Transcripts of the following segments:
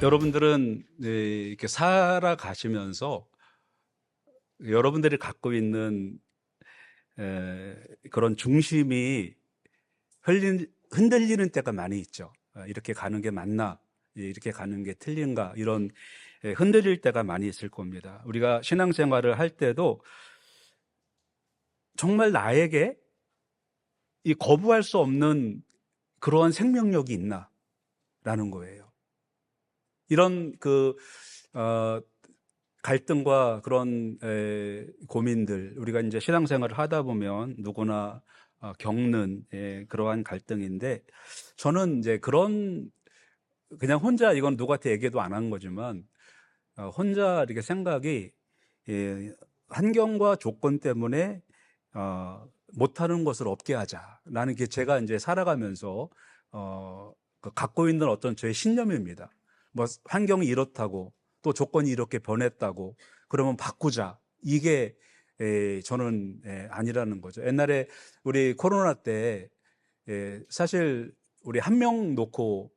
여러분들은 이렇게 살아가시면서 여러분들이 갖고 있는 그런 중심이 흔들리는 때가 많이 있죠. 이렇게 가는 게 맞나? 이렇게 가는 게 틀린가? 이런 흔들릴 때가 많이 있을 겁니다. 우리가 신앙생활을 할 때도 정말 나에게 이 거부할 수 없는 그러한 생명력이 있나? 라는 거예요. 이런 어, 갈등과 그런 고민들, 우리가 이제 신앙생활을 하다 보면 누구나 겪는 그러한 갈등인데, 저는 이제 그냥 혼자, 이건 누구한테 얘기도 안 한 거지만 혼자 이렇게 생각이, 환경과 조건 때문에 못하는 것을 없게 하자라는 게 제가 이제 살아가면서 갖고 있는 어떤 저의 신념입니다. 뭐 환경이 이렇다고 또 조건이 이렇게 변했다고 그러면 바꾸자, 이게 저는 아니라는 거죠. 옛날에 우리 코로나 때 사실 우리 한 명 놓고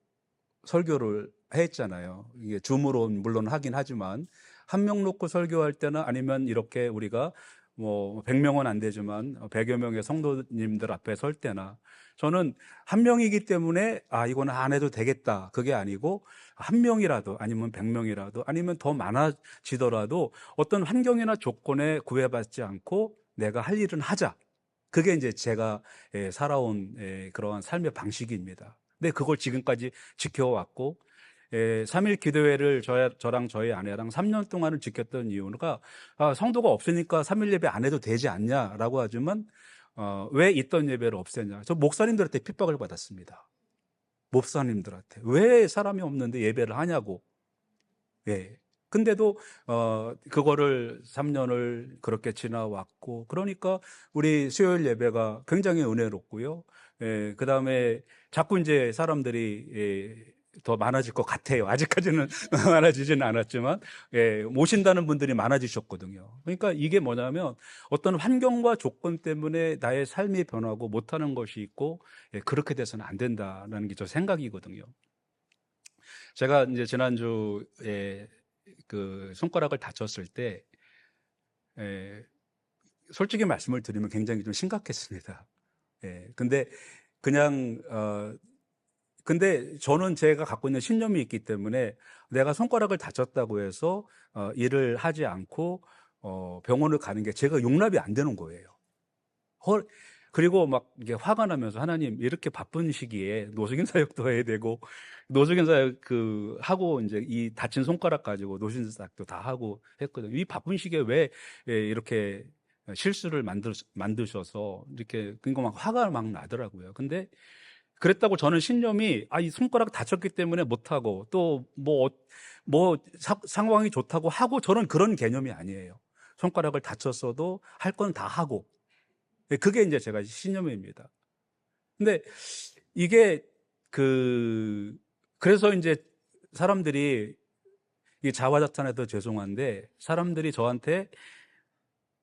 설교를 했잖아요. 이게 줌으로 물론 하긴 하지만 한 명 놓고 설교할 때나 아니면 이렇게 우리가 뭐 100명은 안 되지만 100여 명의 성도님들 앞에 설 때나, 저는 한 명이기 때문에 이건 안 해도 되겠다, 그게 아니고 한 명이라도 아니면 100명이라도 아니면 더 많아지더라도 어떤 환경이나 조건에 구애받지 않고 내가 할 일은 하자. 그게 이제 제가 살아온 그러한 삶의 방식입니다. 근데 그걸 지금까지 지켜왔고, 3일 기도회를 저랑 저희 아내랑 3년 동안을 지켰던 이유가, 성도가 없으니까 3일 예배 안 해도 되지 않냐라고 하지만 왜 있던 예배를 없애냐. 저 목사님들한테 핍박을 받았습니다. 목사님들한테 왜 사람이 없는데 예배를 하냐고. 예. 근데도 그거를 3년을 그렇게 지나왔고, 그러니까 우리 수요일 예배가 굉장히 은혜롭고요. 그다음에 자꾸 이제 사람들이 더 많아질 것 같아요. 아직까지는 많아지지는 않았지만 모신다는 분들이 많아지셨거든요. 그러니까 이게 뭐냐면 어떤 환경과 조건 때문에 나의 삶이 변하고 못하는 것이 있고, 그렇게 돼서는 안 된다는 게 저 생각이거든요. 제가 이제 지난주에 그 손가락을 다쳤을 때, 솔직히 말씀을 드리면 굉장히 좀 심각했습니다. 근데 그냥 근데 저는 제가 갖고 있는 신념이 있기 때문에 내가 손가락을 다쳤다고 해서 일을 하지 않고 병원을 가는 게 제가 용납이 안 되는 거예요. 그리고 막 이게 화가 나면서, 하나님, 이렇게 바쁜 시기에 노숙인 사역도 해야 되고, 노숙인 사역 하고 이제 이 다친 손가락 가지고 노숙인 사역도 다 하고 했거든요. 이 바쁜 시기에 왜 이렇게 실수를 만드셔서 이렇게, 그러니까 막 화가 막 나더라고요. 근데 그랬다고 저는 신념이 이 손가락 다쳤기 때문에 못하고 또 상황이 좋다고 하고, 저는 그런 개념이 아니에요. 손가락을 다쳤어도 할 건 다 하고, 그게 이제 제가 신념입니다. 근데 이게 그래서 이제 사람들이, 이 자화자찬해도 죄송한데, 사람들이 저한테,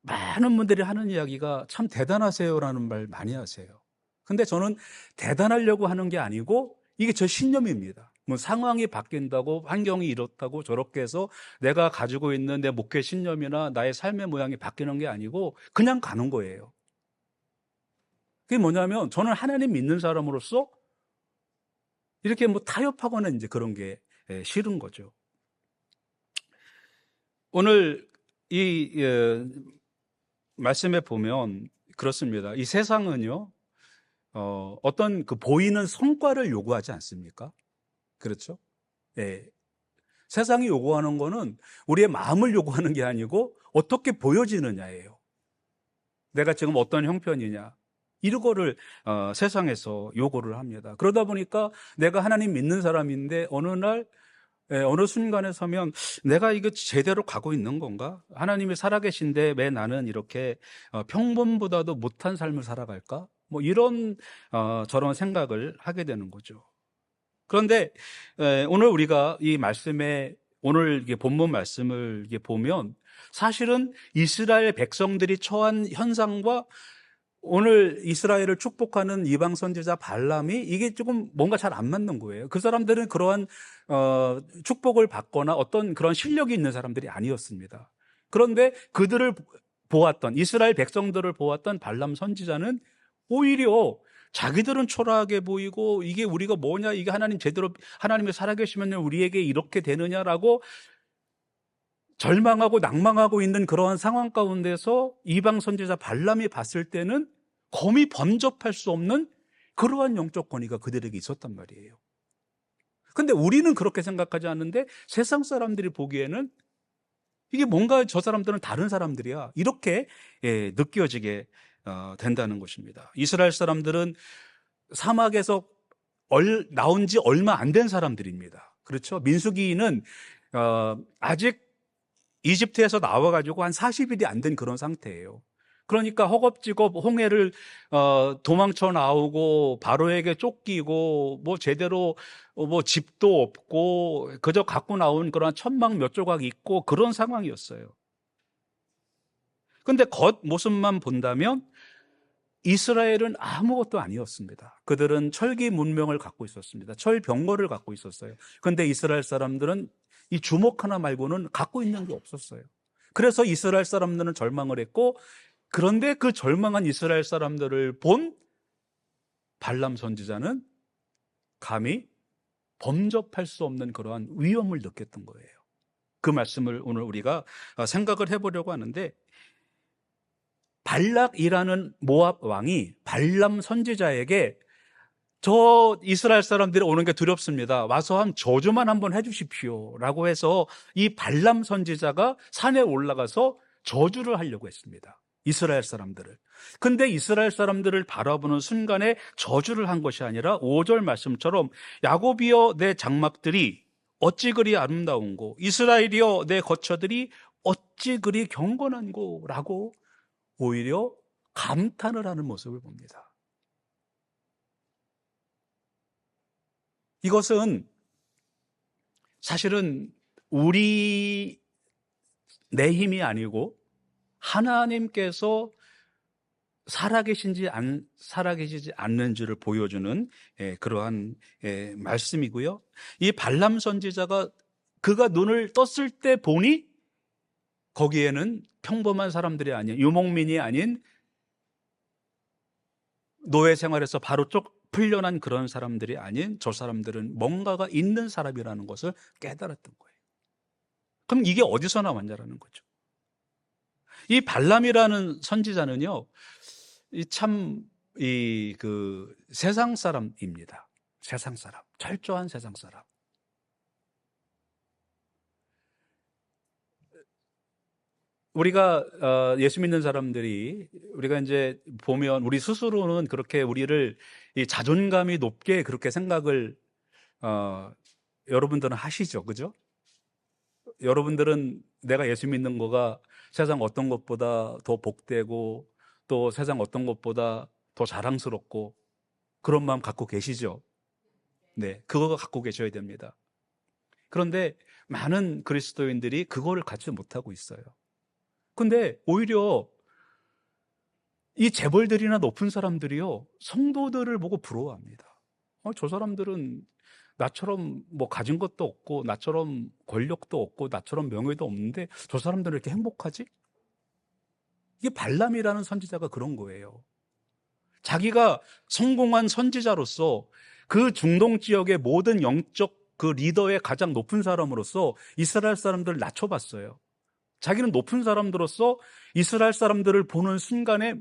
많은 분들이 하는 이야기가 참 대단하세요라는 말 많이 하세요. 근데 저는 대단하려고 하는 게 아니고 이게 저 신념입니다. 뭐 상황이 바뀐다고, 환경이 이렇다고 저렇게 해서 내가 가지고 있는 내 목회 신념이나 나의 삶의 모양이 바뀌는 게 아니고 그냥 가는 거예요. 그게 뭐냐면, 저는 하나님 믿는 사람으로서 이렇게 뭐 타협하거나 이제 그런 게 싫은 거죠. 오늘 이 말씀에 보면 그렇습니다. 이 세상은요, 어떤 보이는 성과를 요구하지 않습니까? 그렇죠? 예. 세상이 요구하는 거는 우리의 마음을 요구하는 게 아니고 어떻게 보여지느냐예요. 내가 지금 어떤 형편이냐, 이런 거를 세상에서 요구를 합니다. 그러다 보니까 내가 하나님 믿는 사람인데 어느 날, 어느 순간에 서면 내가 이거 제대로 가고 있는 건가? 하나님이 살아계신데 왜 나는 이렇게 평범보다도 못한 삶을 살아갈까? 뭐 이런 저런 생각을 하게 되는 거죠. 그런데 오늘 우리가 이 말씀에, 오늘 이게 본문 말씀을 이게 보면 사실은 이스라엘 백성들이 처한 현상과 오늘 이스라엘을 축복하는 이방 선지자 발람이 이게 조금 뭔가 잘 안 맞는 거예요. 그 사람들은 그러한 축복을 받거나 어떤 그런 실력이 있는 사람들이 아니었습니다. 그런데 그들을 보았던, 이스라엘 백성들을 보았던 발람 선지자는 오히려 자기들은 초라하게 보이고 이게 우리가 뭐냐, 이게 하나님 제대로 하나님이 살아계시면 우리에게 이렇게 되느냐라고 절망하고 낭망하고 있는 그러한 상황 가운데서 이방 선지자 발람이 봤을 때는 거의 범접할 수 없는 그러한 영적 권위가 그들에게 있었단 말이에요. 근데 우리는 그렇게 생각하지 않는데 세상 사람들이 보기에는 이게 뭔가 저 사람들은 다른 사람들이야, 이렇게 느껴지게 된다는 것입니다. 이스라엘 사람들은 사막에서 나온 지 얼마 안 된 사람들입니다. 그렇죠? 민수기는 아직 이집트에서 나와가지고 한 40일이 안 된 그런 상태예요. 그러니까 허겁지겁 홍해를 도망쳐 나오고 바로에게 쫓기고 뭐 제대로 뭐 집도 없고 그저 갖고 나온 그런 천막 몇 조각 있고 그런 상황이었어요. 근데 겉모습만 본다면 이스라엘은 아무것도 아니었습니다. 그들은 철기 문명을 갖고 있었습니다. 철병거를 갖고 있었어요. 근데 이스라엘 사람들은 이 주먹 하나 말고는 갖고 있는 게 없었어요. 그래서 이스라엘 사람들은 절망을 했고, 그런데 그 절망한 이스라엘 사람들을 본 발람 선지자는 감히 범접할 수 없는 그러한 위험을 느꼈던 거예요. 그 말씀을 오늘 우리가 생각을 해보려고 하는데, 발락이라는 모압 왕이 발람 선지자에게 저 이스라엘 사람들이 오는 게 두렵습니다, 와서 한 저주만 한번 해주십시오 라고 해서 이 발람 선지자가 산에 올라가서 저주를 하려고 했습니다, 이스라엘 사람들을. 근데 이스라엘 사람들을 바라보는 순간에 저주를 한 것이 아니라 5절 말씀처럼 야곱이여 내 장막들이 어찌 그리 아름다운고 이스라엘이여 내 거처들이 어찌 그리 경건한고 라고 오히려 감탄을 하는 모습을 봅니다. 이것은 사실은 우리 내 힘이 아니고 하나님께서 살아계시지 않는지를 보여주는 그러한 말씀이고요. 이 발람 선지자가 그가 눈을 떴을 때 보니 거기에는 평범한 사람들이 아닌, 유목민이 아닌, 노예 생활에서 바로 풀려난 그런 사람들이 아닌, 저 사람들은 뭔가가 있는 사람이라는 것을 깨달았던 거예요. 그럼 이게 어디서 나왔냐라는 거죠. 이 발람이라는 선지자는요, 세상 사람입니다. 세상 사람, 철저한 세상 사람. 우리가 예수 믿는 사람들이, 우리가 이제 보면 우리 스스로는 그렇게 우리를 이 자존감이 높게 그렇게 생각을 여러분들은 하시죠, 그죠? 여러분들은 내가 예수 믿는 거가 세상 어떤 것보다 더 복되고 또 세상 어떤 것보다 더 자랑스럽고 그런 마음 갖고 계시죠? 네, 그거 갖고 계셔야 됩니다. 그런데 많은 그리스도인들이 그거를 갖지 못하고 있어요. 근데 오히려 이 재벌들이나 높은 사람들이요, 성도들을 보고 부러워합니다. 저 사람들은 나처럼 뭐 가진 것도 없고 나처럼 권력도 없고 나처럼 명예도 없는데 저 사람들은 이렇게 행복하지? 이게 발람이라는 선지자가 그런 거예요. 자기가 성공한 선지자로서 그 중동 지역의 모든 영적 그 리더의 가장 높은 사람으로서 이스라엘 사람들을 낮춰봤어요. 자기는 높은 사람들로서 이스라엘 사람들을 보는 순간에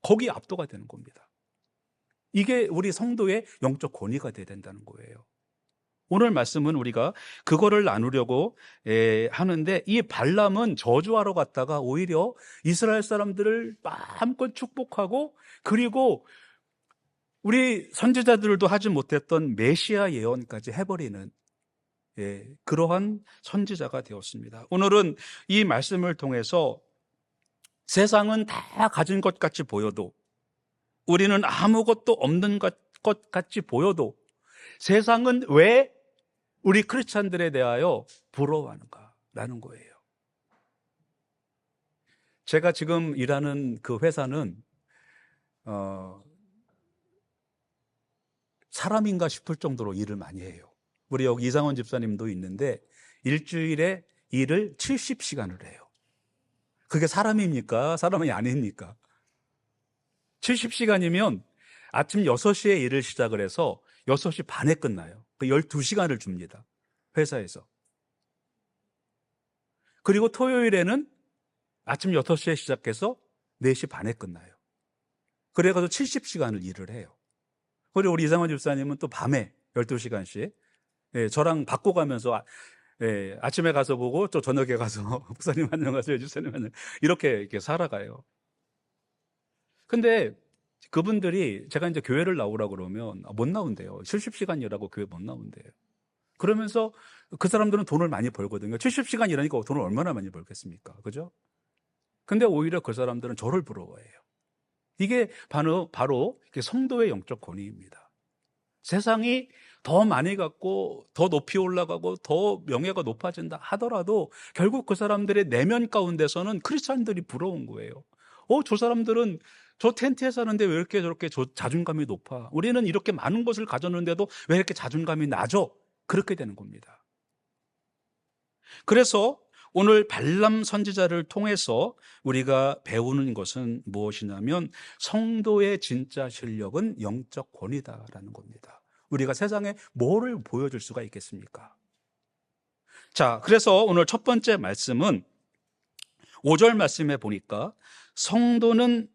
거기에 압도가 되는 겁니다. 이게 우리 성도의 영적 권위가 돼야 된다는 거예요. 오늘 말씀은 우리가 그거를 나누려고 하는데, 이 발람은 저주하러 갔다가 오히려 이스라엘 사람들을 마음껏 축복하고, 그리고 우리 선지자들도 하지 못했던 메시아 예언까지 해버리는 그러한 선지자가 되었습니다. 오늘은 이 말씀을 통해서 세상은 다 가진 것 같이 보여도, 우리는 아무것도 없는 것 같이 보여도 세상은 왜 우리 크리스찬들에 대하여 부러워하는가라는 거예요. 제가 지금 일하는 그 회사는 어, 사람인가 싶을 정도로 일을 많이 해요. 우리 여기 이상원 집사님도 있는데 일주일에 일을 70시간을 해요. 그게 사람입니까? 사람이 아닙니까? 70시간이면 아침 6시에 일을 시작을 해서 6시 반에 끝나요. 그 12시간을 줍니다. 회사에서. 그리고 토요일에는 아침 6시에 시작해서 4시 반에 끝나요. 그래가지고 70시간을 일을 해요. 그리고 우리 이상원 집사님은 또 밤에 12시간씩 저랑 바꿔가면서 아침에 가서 보고 또 저녁에 가서 목사님 안녕하세요, 집사님 안녕하세요. 이렇게 살아가요. 근데 그분들이 제가 이제 교회를 나오라고 그러면 못 나온대요. 70시간 일하고 교회 못 나온대요. 그러면서 그 사람들은 돈을 많이 벌거든요. 70시간 일하니까 돈을 얼마나 많이 벌겠습니까? 그죠? 근데 오히려 그 사람들은 저를 부러워해요. 이게 바로 성도의 영적 권위입니다. 세상이 더 많이 갖고 더 높이 올라가고 더 명예가 높아진다 하더라도 결국 그 사람들의 내면 가운데서는 크리스찬들이 부러운 거예요. 저 사람들은 저 텐트에 사는데 왜 이렇게 저렇게 자존감이 높아? 우리는 이렇게 많은 것을 가졌는데도 왜 이렇게 자존감이 낮아? 그렇게 되는 겁니다. 그래서 오늘 발람 선지자를 통해서 우리가 배우는 것은 무엇이냐면 성도의 진짜 실력은 영적 권위다라는 겁니다. 우리가 세상에 뭐를 보여줄 수가 있겠습니까? 자, 그래서 오늘 첫 번째 말씀은 5절 말씀에 보니까 성도는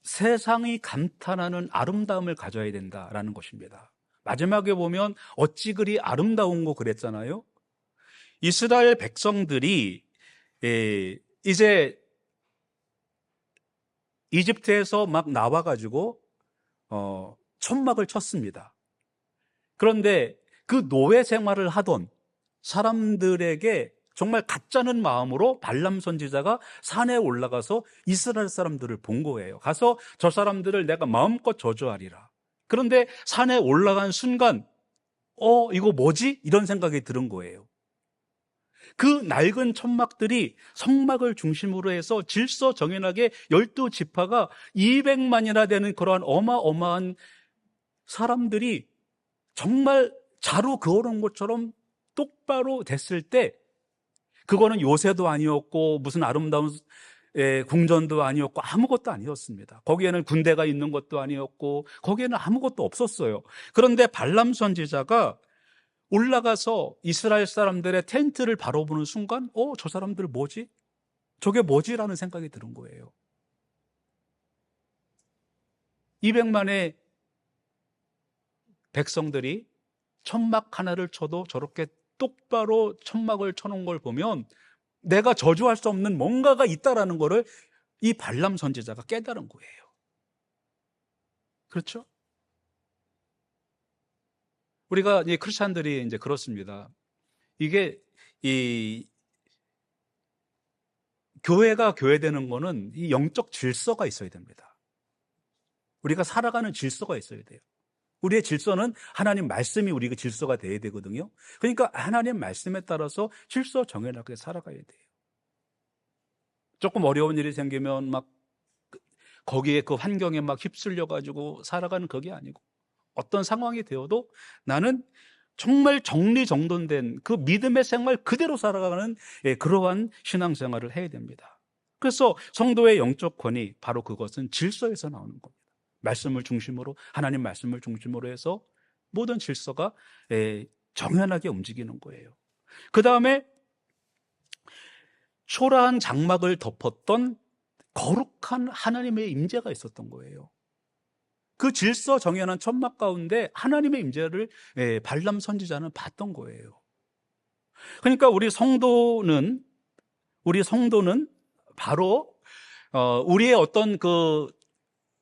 세상이 감탄하는 아름다움을 가져야 된다라는 것입니다. 마지막에 보면 어찌 그리 아름다운 거 그랬잖아요. 이스라엘 백성들이 이제 이집트에서 막 나와가지고 천막을 쳤습니다. 그런데 그 노예 생활을 하던 사람들에게 정말 가짜는 마음으로 발람 선지자가 산에 올라가서 이스라엘 사람들을 본 거예요. 가서 저 사람들을 내가 마음껏 저주하리라. 그런데 산에 올라간 순간 이거 뭐지? 이런 생각이 드는 거예요. 그 낡은 천막들이 성막을 중심으로 해서 질서정연하게 12지파가 200만이나 되는 그러한 어마어마한 사람들이 정말 자루 그어놓은 것처럼 똑바로 됐을 때 그거는 요새도 아니었고 무슨 아름다운 궁전도 아니었고 아무것도 아니었습니다. 거기에는 군대가 있는 것도 아니었고 거기에는 아무것도 없었어요. 그런데 발람 선지자가 올라가서 이스라엘 사람들의 텐트를 바라보는 순간 저 사람들 뭐지? 저게 뭐지? 라는 생각이 드는 거예요. 200만의 백성들이 천막 하나를 쳐도 저렇게 똑바로 천막을 쳐놓은 걸 보면 내가 저주할 수 없는 뭔가가 있다라는 거를 이 발람 선지자가 깨달은 거예요. 그렇죠? 우리가 이제 크리스찬들이 이제 그렇습니다. 이게 이 교회가 교회되는 거는 이 영적 질서가 있어야 됩니다. 우리가 살아가는 질서가 있어야 돼요. 우리의 질서는 하나님 말씀이 우리가 질서가 돼야 되거든요. 그러니까 하나님 말씀에 따라서 질서 정연하게 살아가야 돼요. 조금 어려운 일이 생기면 막 거기에 그 환경에 막 휩쓸려 가지고 살아가는 그게 아니고 어떤 상황이 되어도 나는 정말 정리정돈된 그 믿음의 생활 그대로 살아가는 그러한 신앙생활을 해야 됩니다. 그래서 성도의 영적 권위, 바로 그것은 질서에서 나오는 겁니다. 말씀을 중심으로, 하나님 말씀을 중심으로 해서 모든 질서가 정연하게 움직이는 거예요. 그 다음에 초라한 장막을 덮었던 거룩한 하나님의 임재가 있었던 거예요. 그 질서 정연한 천막 가운데 하나님의 임재를 발람 선지자는 봤던 거예요. 그러니까 우리 성도는 바로 우리의 어떤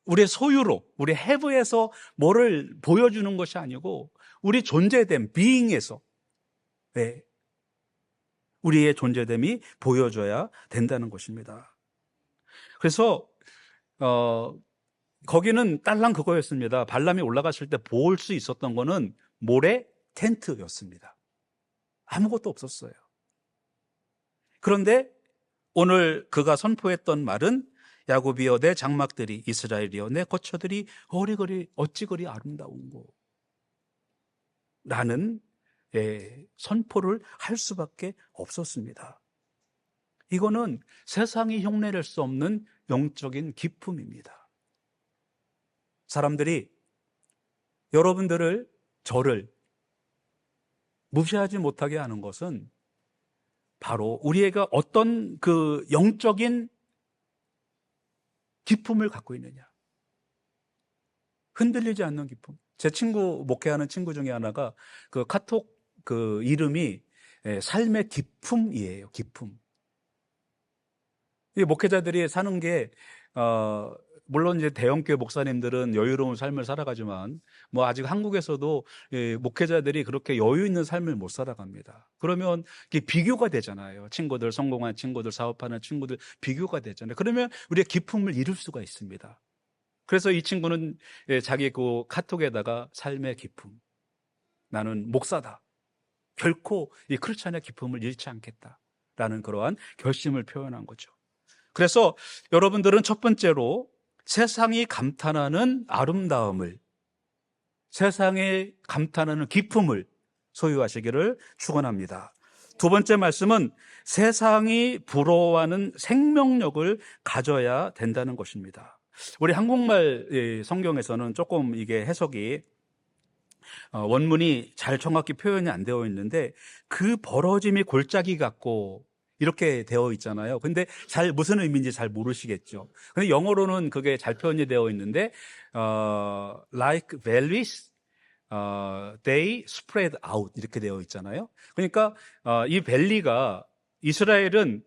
우리의 소유로, 우리 해부에서 뭐를 보여주는 것이 아니고 우리 존재됨, 비잉에서 우리의 존재됨이 보여줘야 된다는 것입니다. 그래서 거기는 딸랑 그거였습니다. 발람이 올라갔을 때 볼 수 있었던 거는 모래 텐트였습니다. 아무것도 없었어요. 그런데 오늘 그가 선포했던 말은 야곱이여 내 장막들이, 이스라엘이여 내 거처들이 어찌 그리 아름다운고 라는 선포를 할 수밖에 없었습니다. 이거는 세상이 흉내낼 수 없는 영적인 기쁨입니다. 사람들이 여러분들을, 저를 무시하지 못하게 하는 것은 바로 우리가 어떤 그 영적인 기쁨을 갖고 있느냐. 흔들리지 않는 기쁨. 제 친구, 목회하는 친구 중에 하나가 그 카톡 그 이름이 삶의 기쁨이에요. 기쁨. 이 목회자들이 사는 게, 물론 이제 대형교회 목사님들은 여유로운 삶을 살아가지만, 뭐 아직 한국에서도 목회자들이 그렇게 여유 있는 삶을 못 살아갑니다. 그러면 이게 비교가 되잖아요. 친구들, 성공한 친구들, 사업하는 친구들 비교가 되잖아요. 그러면 우리의 기쁨을 잃을 수가 있습니다. 그래서 이 친구는 자기 그 카톡에다가 삶의 기쁨. 나는 목사다. 결코 이 크리스찬의 기쁨을 잃지 않겠다라는 그러한 결심을 표현한 거죠. 그래서 여러분들은 첫 번째로 세상이 감탄하는 아름다움을, 세상에 감탄하는 기쁨을 소유하시기를 축원합니다. 두 번째 말씀은 세상이 부러워하는 생명력을 가져야 된다는 것입니다. 우리 한국말 성경에서는 조금 이게 해석이 원문이 잘 정확히 표현이 안 되어 있는데, 그 벌어짐이 골짜기 같고 이렇게 되어 있잖아요. 근데 잘 무슨 의미인지 잘 모르시겠죠. 근데 영어로는 그게 잘 표현이 되어 있는데 like valleys they spread out 이렇게 되어 있잖아요. 그러니까 이 밸리가, 이스라엘은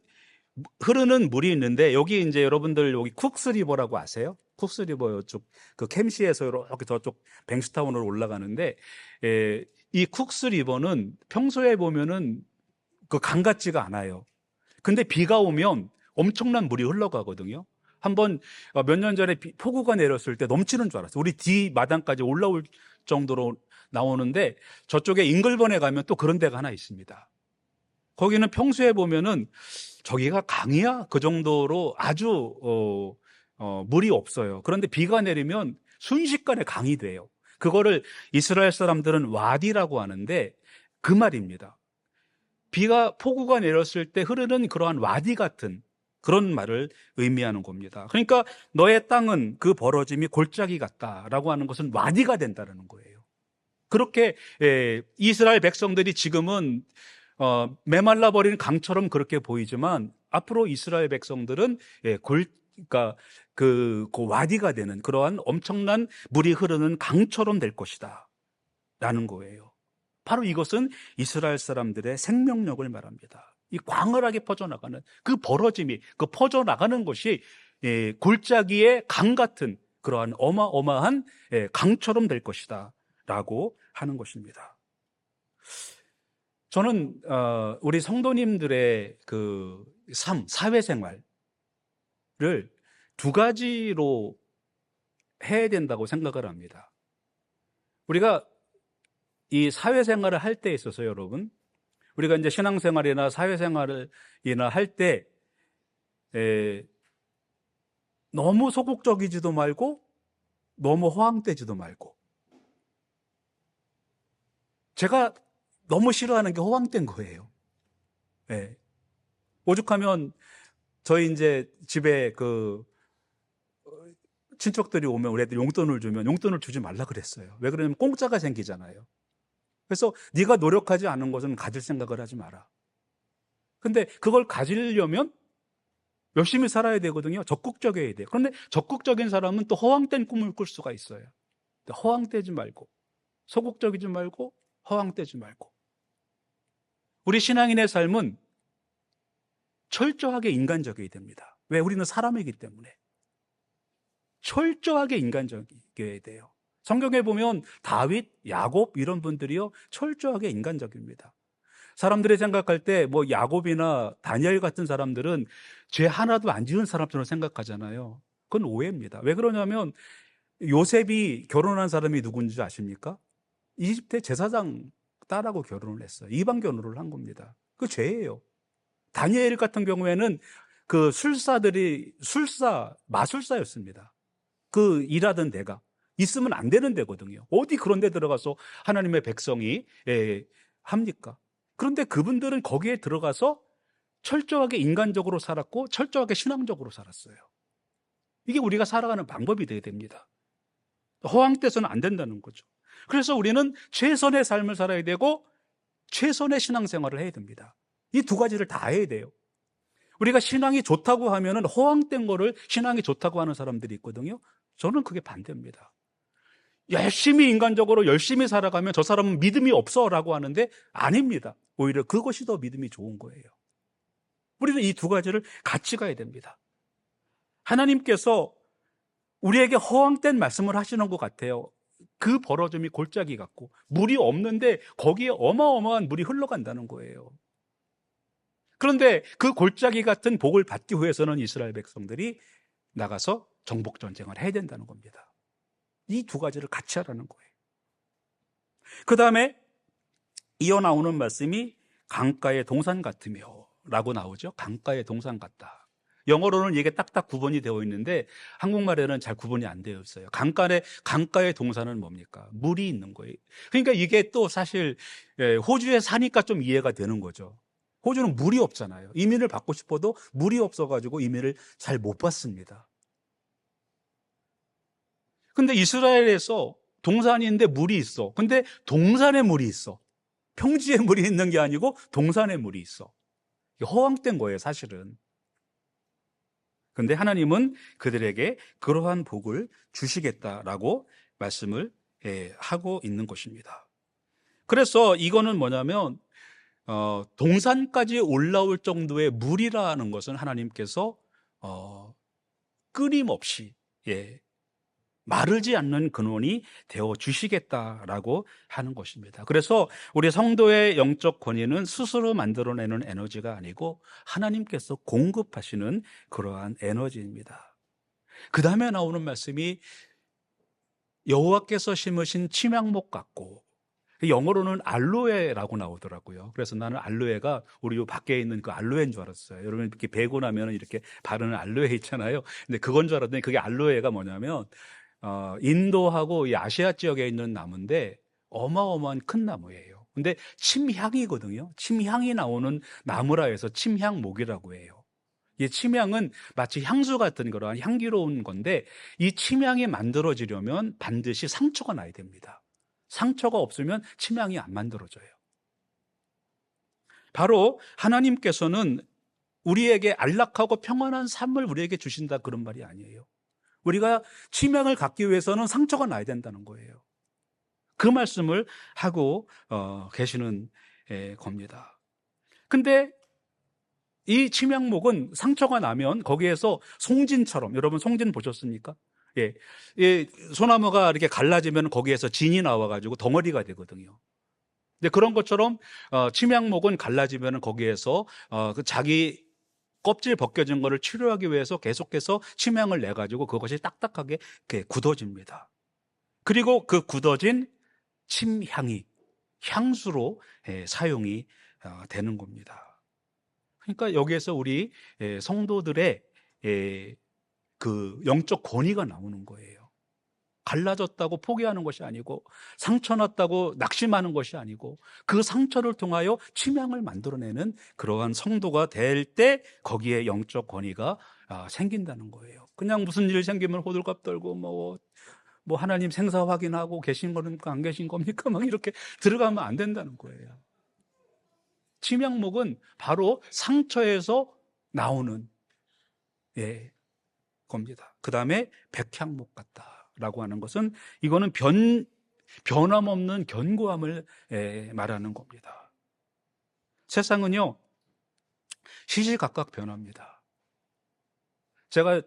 흐르는 물이 있는데, 여기 이제 여러분들 여기 쿡스 리버라고 아세요? 쿡스 리버 이쪽 그 캠시에서 이렇게 저쪽 뱅스타운으로 올라가는데, 이 쿡스 리버는 평소에 보면은 그 강 같지가 않아요. 근데 비가 오면 엄청난 물이 흘러가거든요. 한번 몇 년 전에 폭우가 내렸을 때 넘치는 줄 알았어요. 우리 뒤 마당까지 올라올 정도로 나오는데, 저쪽에 잉글번에 가면 또 그런 데가 하나 있습니다. 거기는 평소에 보면은 저기가 강이야? 그 정도로 아주 물이 없어요. 그런데 비가 내리면 순식간에 강이 돼요. 그거를 이스라엘 사람들은 와디라고 하는데 그 말입니다. 폭우가 내렸을 때 흐르는 그러한 와디 같은 그런 말을 의미하는 겁니다. 그러니까 너의 땅은 그 벌어짐이 골짜기 같다라고 하는 것은 와디가 된다는 거예요. 그렇게 이스라엘 백성들이 지금은 메말라 버린 강처럼 그렇게 보이지만, 앞으로 이스라엘 백성들은 그러니까 그 와디가 되는 그러한 엄청난 물이 흐르는 강처럼 될 것이다 라는 거예요. 바로 이것은 이스라엘 사람들의 생명력을 말합니다. 이 광활하게 퍼져나가는 그 벌어짐이, 그 퍼져나가는 것이 골짜기의 강 같은 그러한 어마어마한 강처럼 될 것이다 라고 하는 것입니다. 저는 우리 성도님들의 그 사회생활을 두 가지로 해야 된다고 생각을 합니다. 우리가 이 사회생활을 할 때 있어서, 여러분, 우리가 이제 신앙생활이나 사회생활이나 할 때 너무 소극적이지도 말고 너무 허황되지도 말고. 제가 너무 싫어하는 게 허황된 거예요. 오죽하면 저희 이제 집에 그 친척들이 오면 우리 애들 용돈을 주면 용돈을 주지 말라 그랬어요. 왜 그러냐면 공짜가 생기잖아요. 그래서 네가 노력하지 않은 것은 가질 생각을 하지 마라. 근데 그걸 가지려면 열심히 살아야 되거든요. 적극적이어야 돼요. 그런데 적극적인 사람은 또 허황된 꿈을 꿀 수가 있어요. 허황되지 말고, 소극적이지 말고, 허황되지 말고. 우리 신앙인의 삶은 철저하게 인간적이어야 됩니다. 왜? 우리는 사람이기 때문에. 철저하게 인간적이어야 돼요. 성경에 보면 다윗, 야곱 이런 분들이요 철저하게 인간적입니다. 사람들이 생각할 때 뭐 야곱이나 다니엘 같은 사람들은 죄 하나도 안 지은 사람처럼 생각하잖아요. 그건 오해입니다. 왜 그러냐면 요셉이 결혼한 사람이 누군지 아십니까? 이집트 제사장 딸하고 결혼을 했어요. 이방 결혼을 한 겁니다. 그 죄예요. 다니엘 같은 경우에는 그 술사들이 마술사였습니다. 그 일하던 데가 있으면 안 되는 데거든요. 어디 그런 데 들어가서 하나님의 백성이 합니까? 그런데 그분들은 거기에 들어가서 철저하게 인간적으로 살았고 철저하게 신앙적으로 살았어요. 이게 우리가 살아가는 방법이 돼야 됩니다. 허황돼서는 안 된다는 거죠. 그래서 우리는 최선의 삶을 살아야 되고 최선의 신앙생활을 해야 됩니다. 이 두 가지를 다 해야 돼요. 우리가 신앙이 좋다고 하면은 허황된 거를 신앙이 좋다고 하는 사람들이 있거든요. 저는 그게 반대입니다. 열심히 인간적으로 열심히 살아가면 저 사람은 믿음이 없어라고 하는데 아닙니다. 오히려 그것이 더 믿음이 좋은 거예요. 우리는 이 두 가지를 같이 가야 됩니다. 하나님께서 우리에게 허황된 말씀을 하시는 것 같아요. 그 벌어짐이 골짜기 같고 물이 없는데 거기에 어마어마한 물이 흘러간다는 거예요. 그런데 그 골짜기 같은 복을 받기 위해서는 이스라엘 백성들이 나가서 정복 전쟁을 해야 된다는 겁니다. 이 두 가지를 같이 하라는 거예요. 그 다음에 이어 나오는 말씀이 강가의 동산 같으며 라고 나오죠. 강가의 동산 같다. 영어로는 이게 딱딱 구분이 되어 있는데 한국말에는 잘 구분이 안 되어 있어요. 강가의 동산은 뭡니까? 물이 있는 거예요. 그러니까 이게 또 사실 호주에 사니까 좀 이해가 되는 거죠. 호주는 물이 없잖아요. 이민을 받고 싶어도 물이 없어가지고 이민을 잘 못 받습니다. 근데 이스라엘에서 동산인데 물이 있어. 근데 동산에 물이 있어. 평지에 물이 있는 게 아니고 동산에 물이 있어. 허황된 거예요, 사실은. 근데 하나님은 그들에게 그러한 복을 주시겠다라고 말씀을 하고 있는 것입니다. 그래서 이거는 뭐냐면 동산까지 올라올 정도의 물이라는 것은 하나님께서 끊임없이 마르지 않는 근원이 되어 주시겠다라고 하는 것입니다. 그래서 우리 성도의 영적 권위는 스스로 만들어내는 에너지가 아니고 하나님께서 공급하시는 그러한 에너지입니다. 그 다음에 나오는 말씀이 여호와께서 심으신 침향목 같고, 영어로는 알로에라고 나오더라고요. 그래서 나는 알로에가 우리 요 밖에 있는 그 알로에인 줄 알았어요. 여러분 이렇게 베고 나면 이렇게 바르는 알로에 있잖아요. 근데 그건 줄 알았더니 그게 알로에가 뭐냐면 인도하고 이 아시아 지역에 있는 나무인데 어마어마한 큰 나무예요. 근데 침향이거든요. 침향이 나오는 나무라 해서 침향목이라고 해요. 이 침향은 마치 향수 같은 그러한 향기로운 건데 이 침향이 만들어지려면 반드시 상처가 나야 됩니다. 상처가 없으면 침향이 안 만들어져요. 바로 하나님께서는 우리에게 안락하고 평안한 삶을 우리에게 주신다 그런 말이 아니에요. 우리가 침향을 갖기 위해서는 상처가 나야 된다는 거예요. 그 말씀을 하고 계시는 겁니다. 근데 이 침향목은 상처가 나면 거기에서 송진처럼, 여러분 송진 보셨습니까? 소나무가 이렇게 갈라지면 거기에서 진이 나와가지고 덩어리가 되거든요. 근데 그런 것처럼 침향목은 갈라지면 거기에서 그 자기 껍질 벗겨진 거를 치료하기 위해서 계속해서 침향을 내가지고 그것이 딱딱하게 이렇게 굳어집니다. 그리고 그 굳어진 침향이 향수로 사용이 되는 겁니다. 그러니까 여기에서 우리 성도들의 그 영적 권위가 나오는 거예요. 갈라졌다고 포기하는 것이 아니고 상처났다고 낙심하는 것이 아니고 그 상처를 통하여 침향을 만들어내는 그러한 성도가 될 때 거기에 영적 권위가 생긴다는 거예요. 그냥 무슨 일 생기면 호들갑 떨고 뭐 하나님 생사 확인하고 계신 겁니까 안 계신 겁니까 막 이렇게 들어가면 안 된다는 거예요. 침향목은 바로 상처에서 나오는 겁니다. 그 다음에 백향목 같다라고 하는 것은 이거는 변함없는 견고함을 말하는 겁니다. 세상은요 시시각각 변합니다. 제가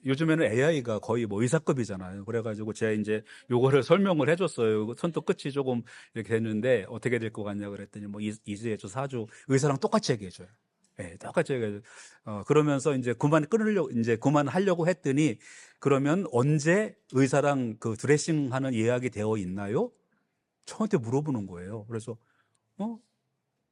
요즘에는 AI가 거의 뭐 의사급이잖아요. 그래가지고 제가 이제 요거를 설명을 해줬어요. 손톱 끝이 조금 이렇게 됐는데 어떻게 될 것 같냐 그랬더니 뭐 2주에서 4주 의사랑 똑같이 얘기해줘요. 똑같이 얘기해줘요. 그러면서 이제 그만하려고 했더니 그러면 언제 의사랑 그 드레싱하는 예약이 되어 있나요? 저한테 물어보는 거예요. 그래서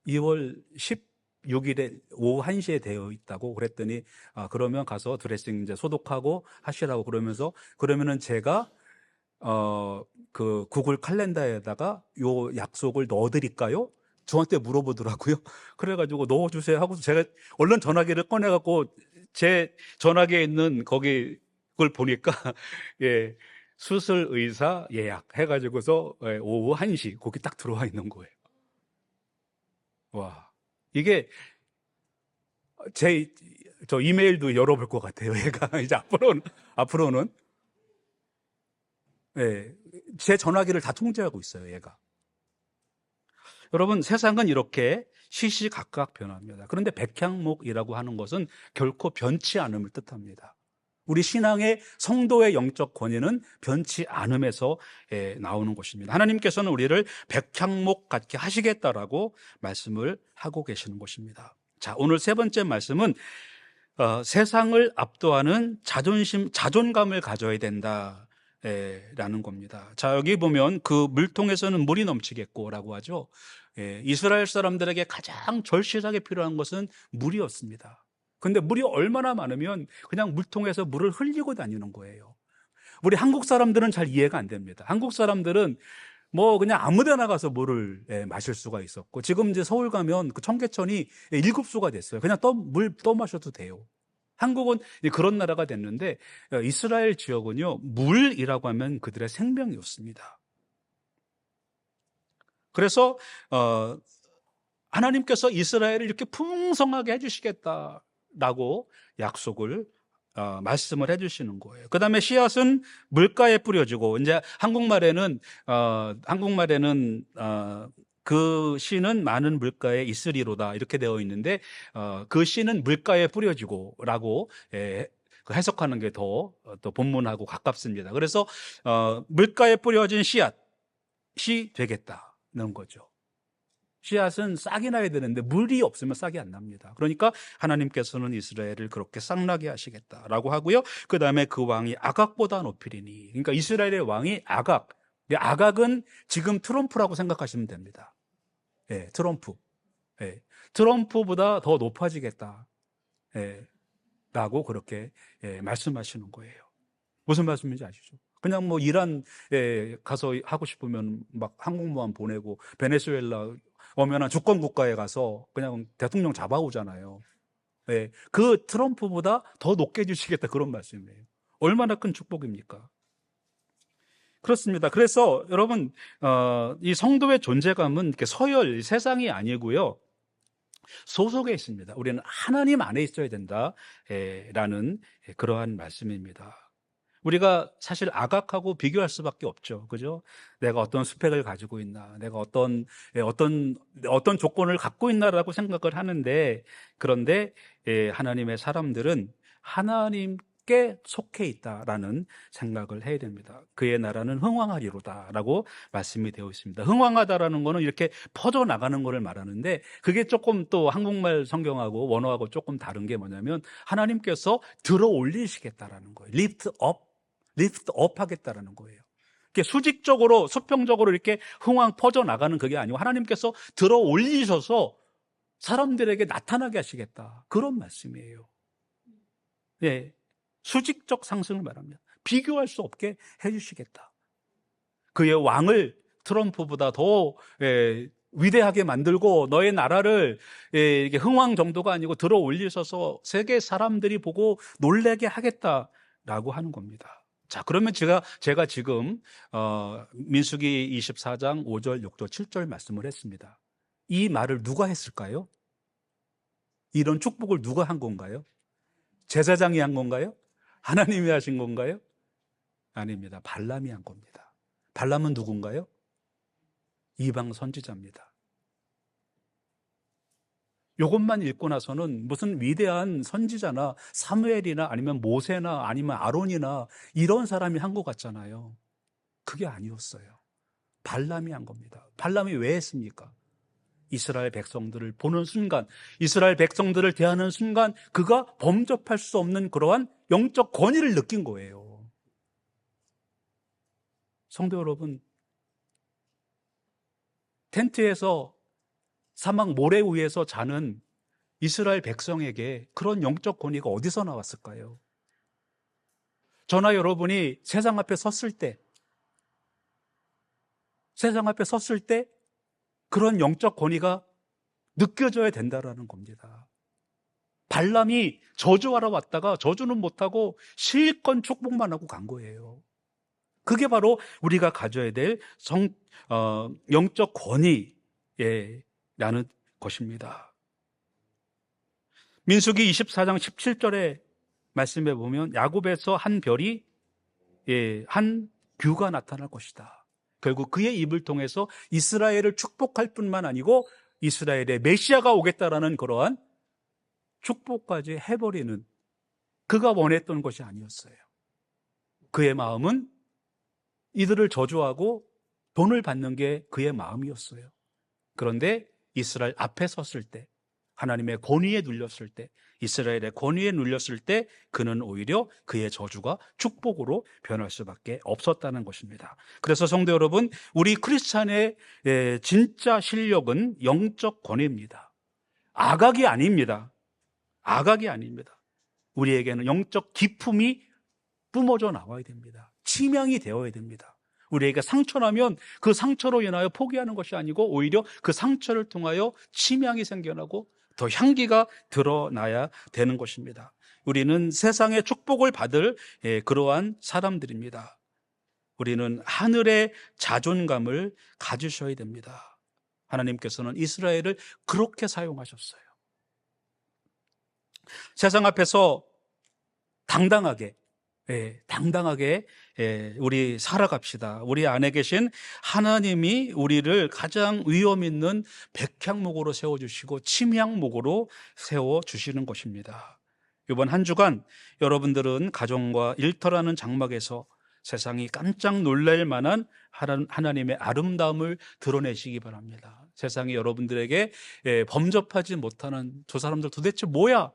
2월 10 6일에 오후 1시에 되어 있다고 그랬더니 그러면 가서 드레싱 이제 소독하고 하시라고 그러면은 제가 그 구글 칼렌더에다가 요 약속을 넣어 드릴까요? 저한테 물어보더라고요. 그래가지고 넣어주세요 하고서 제가 얼른 전화기를 꺼내갖고 제 전화기에 있는 거기 그걸 보니까 예, 수술 의사 예약 해가지고서 오후 1시 거기 딱 들어와 있는 거예요. 와, 이게 저 이메일도 열어볼 것 같아요. 얘가 이제 앞으로는 예, 제 전화기를 다 통제하고 있어요. 얘가. 여러분, 세상은 이렇게 시시각각 변합니다. 그런데 백향목이라고 하는 것은 결코 변치 않음을 뜻합니다. 우리 신앙의 성도의 영적 권위는 변치 않음에서 나오는 것입니다. 하나님께서는 우리를 백향목 같게 하시겠다라고 말씀을 하고 계시는 것입니다. 자, 오늘 세 번째 말씀은 세상을 압도하는 자존감을 가져야 된다. 라는 겁니다. 자, 여기 보면 그 물통에서는 물이 넘치겠고라고 하죠. 이스라엘 사람들에게 가장 절실하게 필요한 것은 물이었습니다. 근데 물이 얼마나 많으면 그냥 물통에서 물을 흘리고 다니는 거예요. 우리 한국 사람들은 잘 이해가 안 됩니다. 한국 사람들은 뭐 그냥 아무 데나 가서 물을 마실 수가 있었고, 지금 이제 서울 가면 그 청계천이 7수가 됐어요. 그냥 물 떠마셔도 돼요. 한국은 그런 나라가 됐는데 이스라엘 지역은요, 물이라고 하면 그들의 생명이었습니다. 그래서 하나님께서 이스라엘을 이렇게 풍성하게 해주시겠다라고 약속을 말씀을 해주시는 거예요. 그 다음에 씨앗은 물가에 뿌려지고, 이제 한국말에는 그 씨는 많은 물가에 있으리로다 이렇게 되어 있는데 그 씨는 물가에 뿌려지고라고 그 해석하는 게 더 또 본문하고 가깝습니다. 그래서 물가에 뿌려진 씨앗이 되겠다는 거죠. 씨앗은 싹이 나야 되는데 물이 없으면 싹이 안 납니다. 그러니까 하나님께서는 이스라엘을 그렇게 싹나게 하시겠다라고 하고요. 그 다음에 그 왕이 아각보다 높이리니, 그러니까 이스라엘의 왕이 아각은 지금 트럼프라고 생각하시면 됩니다. 예, 트럼프. 예, 트럼프보다 더 높아지겠다. 예, 라고 그렇게 말씀하시는 거예요. 무슨 말씀인지 아시죠? 그냥 뭐 이란에 가서 하고 싶으면 막 항공모함 보내고, 베네수엘라 오면 주권 국가에 가서 그냥 대통령 잡아오잖아요. 네, 그 트럼프보다 더 높게 해주시겠다, 그런 말씀이에요. 얼마나 큰 축복입니까? 그렇습니다. 그래서 여러분, 이 성도의 존재감은 이렇게 세상이 아니고요, 소속에 있습니다. 우리는 하나님 안에 있어야 된다, 라는 그러한 말씀입니다. 우리가 사실 아각하고 비교할 수밖에 없죠. 그죠? 내가 어떤 스펙을 가지고 있나, 내가 어떤 조건을 갖고 있나라고 생각을 하는데, 그런데 하나님의 사람들은 하나님께 속해 있다라는 생각을 해야 됩니다. 그의 나라는 흥왕하리로다라고 말씀이 되어 있습니다. 흥왕하다라는 거는 이렇게 퍼져 나가는 것을 말하는데, 그게 조금 또 한국말 성경하고 원어하고 조금 다른 게 뭐냐면, 하나님께서 들어 올리시겠다라는 거예요. 리프트 업 하겠다라는 거예요. 이렇게 수직적으로, 수평적으로 이렇게 흥황 퍼져 나가는 그게 아니고, 하나님께서 들어 올리셔서 사람들에게 나타나게 하시겠다, 그런 말씀이에요. 예, 수직적 상승을 말합니다. 비교할 수 없게 해주시겠다. 그의 왕을 트럼프보다 더 위대하게 만들고, 너의 나라를 이게 흥왕 정도가 아니고 들어 올리셔서 세계 사람들이 보고 놀라게 하겠다라고 하는 겁니다. 자, 그러면 제가 지금 민수기 24장 5절, 6절, 7절 말씀을 했습니다. 이 말을 누가 했을까요? 이런 축복을 누가 한 건가요? 제사장이 한 건가요? 하나님이 하신 건가요? 아닙니다. 발람이 한 겁니다. 발람은 누군가요? 이방 선지자입니다. 이것만 읽고 나서는 무슨 위대한 선지자나 사무엘이나 아니면 모세나 아니면 아론이나 이런 사람이 한 것 같잖아요. 그게 아니었어요. 발람이 한 겁니다. 발람이 왜 했습니까? 이스라엘 백성들을 보는 순간, 이스라엘 백성들을 대하는 순간 그가 범접할 수 없는 그러한 영적 권위를 느낀 거예요. 성도 여러분, 텐트에서 사막 모래 위에서 자는 이스라엘 백성에게 그런 영적 권위가 어디서 나왔을까요? 저나 여러분이 세상 앞에 섰을 때 그런 영적 권위가 느껴져야 된다라는 겁니다. 발람이 저주하러 왔다가 저주는 못하고 실컷 축복만 하고 간 거예요. 그게 바로 우리가 가져야 될 영적 권위라는 것입니다. 민수기 24장 17절에 말씀해 보면 야곱에서 한 별이 한 규가 나타날 것이다. 결국 그의 입을 통해서 이스라엘을 축복할 뿐만 아니고 이스라엘의 메시아가 오겠다라는 그러한 축복까지 해버리는, 그가 원했던 것이 아니었어요. 그의 마음은 이들을 저주하고 돈을 받는 게 그의 마음이었어요. 그런데 이스라엘 앞에 섰을 때, 하나님의 권위에 눌렸을 때, 이스라엘의 권위에 눌렸을 때 그는 오히려 그의 저주가 축복으로 변할 수밖에 없었다는 것입니다. 그래서 성도 여러분, 우리 크리스찬의 진짜 실력은 영적 권위입니다. 악악이 아닙니다. 악악이 아닙니다. 우리에게는 영적 기품이 뿜어져 나와야 됩니다. 치명이 되어야 됩니다. 우리에게 상처나면 그 상처로 인하여 포기하는 것이 아니고 오히려 그 상처를 통하여 치명이 생겨나고 더 향기가 드러나야 되는 것입니다. 우리는 세상의 축복을 받을 그러한 사람들입니다. 우리는 하늘의 자존감을 가지셔야 됩니다. 하나님께서는 이스라엘을 그렇게 사용하셨어요. 세상 앞에서 당당하게 우리 살아갑시다. 우리 안에 계신 하나님이 우리를 가장 위험 있는 백향목으로 세워주시고 침향목으로 세워주시는 것입니다. 이번 한 주간 여러분들은 가정과 일터라는 장막에서 세상이 깜짝 놀랄 만한 하나님의 아름다움을 드러내시기 바랍니다. 세상이 여러분들에게 범접하지 못하는 저 사람들 도대체 뭐야?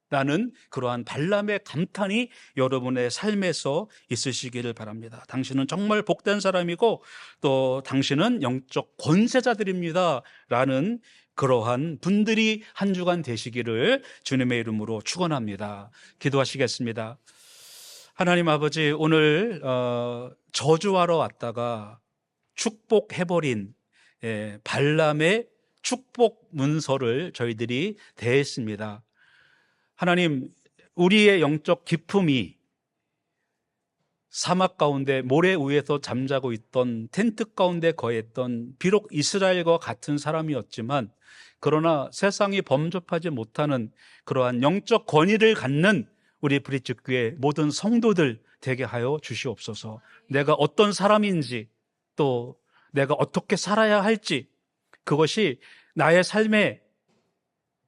라는 그러한 발람의 감탄이 여러분의 삶에서 있으시기를 바랍니다. 당신은 정말 복된 사람이고 또 당신은 영적 권세자들입니다 라는 그러한 분들이 한 주간 되시기를 주님의 이름으로 축원합니다. 기도하시겠습니다. 하나님 아버지, 오늘 저주하러 왔다가 축복해버린 발람의 축복 문서를 저희들이 대했습니다. 하나님, 우리의 영적 기품이 사막 가운데 모래 위에서 잠자고 있던 텐트 가운데 거했던 비록 이스라엘과 같은 사람이었지만 그러나 세상이 범접하지 못하는 그러한 영적 권위를 갖는 우리 브릿지교회 모든 성도들 되게 하여 주시옵소서. 내가 어떤 사람인지 또 내가 어떻게 살아야 할지 그것이 나의 삶의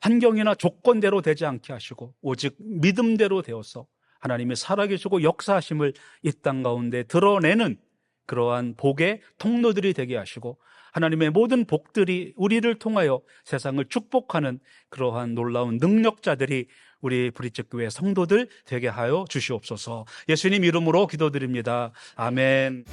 환경이나 조건대로 되지 않게 하시고 오직 믿음대로 되어서 하나님이 살아계시고 역사하심을 이 땅 가운데 드러내는 그러한 복의 통로들이 되게 하시고 하나님의 모든 복들이 우리를 통하여 세상을 축복하는 그러한 놀라운 능력자들이 우리 브릿지교회 성도들 되게 하여 주시옵소서. 예수님 이름으로 기도드립니다. 아멘.